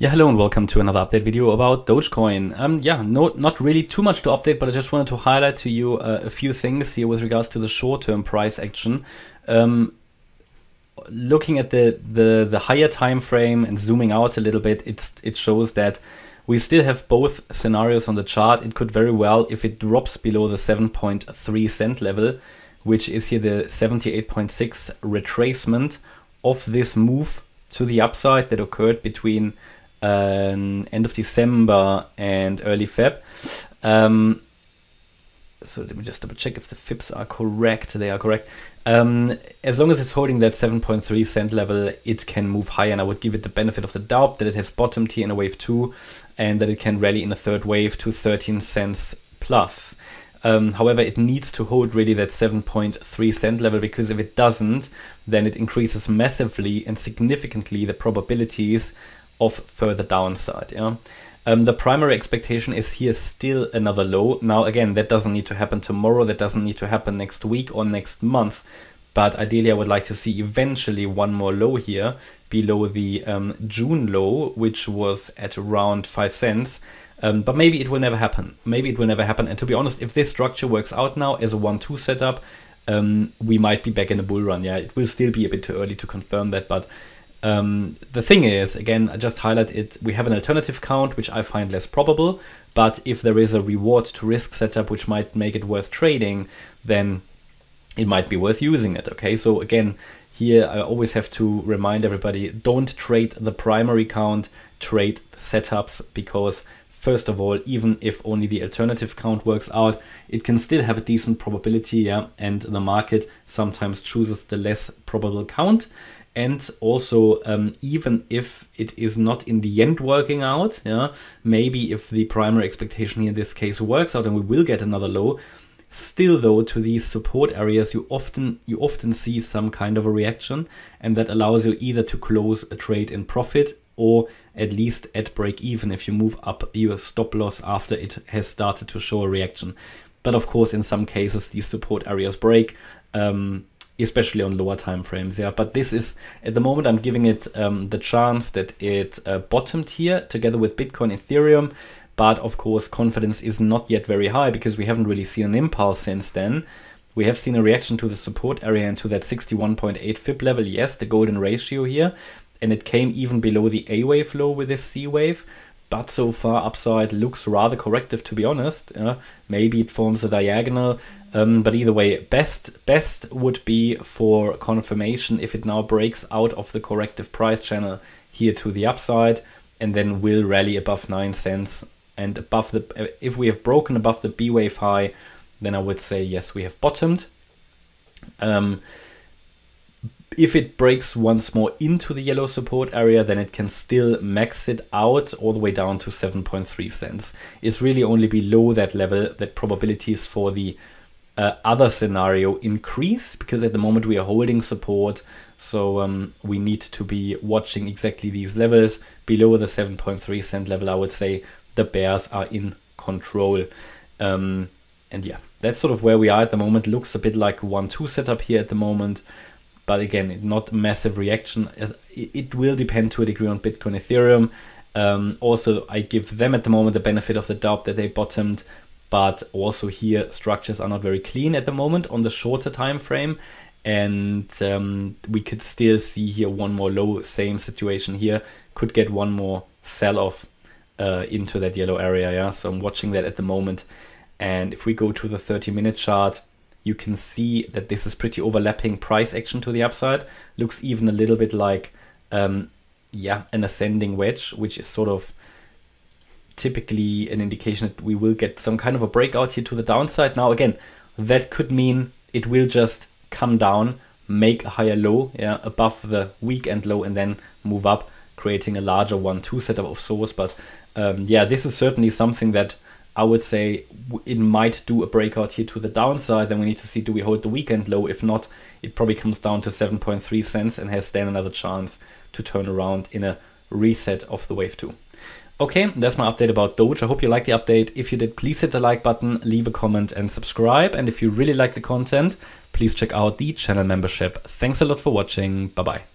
Yeah, hello and welcome to another update video about Dogecoin. Not really too much to update, but I just wanted to highlight to you a few things here with regards to the short-term price action. Looking at the higher time frame and zooming out a little bit, it shows that we still have both scenarios on the chart. It could very well, if it drops below the 7.3 cent level, which is here the 78.6 retracement of this move to the upside that occurred between end of December and early Feb. So let me just double check if the fibs are correct. They are correct. As long as it's holding that 7.3 cent level, it can move higher, and I would give it the benefit of the doubt that it has bottomed here in a wave 2 and that it can rally in a third wave to 13 cents plus. However, it needs to hold really that 7.3 cent level, because if it doesn't, then it increases massively and significantly the probabilities of further downside. The primary expectation is here still another low. Now again, that doesn't need to happen tomorrow, that doesn't need to happen next week or next month, but ideally I would like to see eventually one more low here below the June low, which was at around 5 cents. But maybe it will never happen. Maybe it will never happen. And to be honest, if this structure works out now as a 1-2 setup, we might be back in a bull run. Yeah, it will still be a bit too early to confirm that, but the thing is, again, I just highlight it, we have an alternative count, which I find less probable, but if there is a reward to risk setup which might make it worth trading, then it might be worth using it. Okay, so again, here I always have to remind everybody, don't trade the primary count, trade the setups, because first of all, even if only the alternative count works out, it can still have a decent probability, and the market sometimes chooses the less probable count. And also, even if it is not in the end working out, maybe if the primary expectation here in this case works out and we will get another low, still though, to these support areas, you often see some kind of a reaction, and that allows you either to close a trade in profit or at least at break even if you move up your stop loss after it has started to show a reaction. But of course, in some cases, these support areas break, especially on lower time frames. But this is, at the moment, I'm giving it the chance that it bottomed here together with Bitcoin, Ethereum. But of course, confidence is not yet very high because we haven't really seen an impulse since then. We have seen a reaction to the support area and to that 61.8 fib level. Yes, the golden ratio here. And it came even below the A wave low with this C wave. But so far, upside looks rather corrective, to be honest. Maybe it forms a diagonal. But either way, best would be for confirmation if it now breaks out of the corrective price channel here to the upside and then will rally above 9 cents and above the, if we have broken above the B wave high, then I would say yes, we have bottomed. If it breaks once more into the yellow support area, then it can still max it out all the way down to 7.3 cents. It's really only below that level that probabilities for the other scenario increase, because at the moment we are holding support, so we need to be watching exactly these levels. Below the 7.3 cent level, I would say the bears are in control. And yeah, that's sort of where we are at the moment. Looks a bit like a 1-2 setup here at the moment, but again, not massive reaction. It will depend to a degree on Bitcoin, Ethereum. Also, I give them at the moment the benefit of the doubt that they bottomed. But also here, structures are not very clean at the moment on the shorter time frame. And we could still see here one more low, same situation here. Could get one more sell-off into that yellow area. So I'm watching that at the moment. And if we go to the 30-minute chart, you can see that this is pretty overlapping price action to the upside. Looks even a little bit like, an ascending wedge, which is sort of typically an indication that we will get some kind of a breakout here to the downside. Now again, that could mean it will just come down, make a higher low above the weekend low, and then move up, creating a larger 1-2 setup of sorts. But this is certainly something that I would say it might do a breakout here to the downside. Then we need to see, do we hold the weekend low? If not, it probably comes down to 7.3 cents and has then another chance to turn around in a reset of the wave 2. Okay, that's my update about Doge. I hope you liked the update. If you did, please hit the like button, leave a comment and subscribe. And if you really like the content, please check out the channel membership. Thanks a lot for watching. Bye-bye.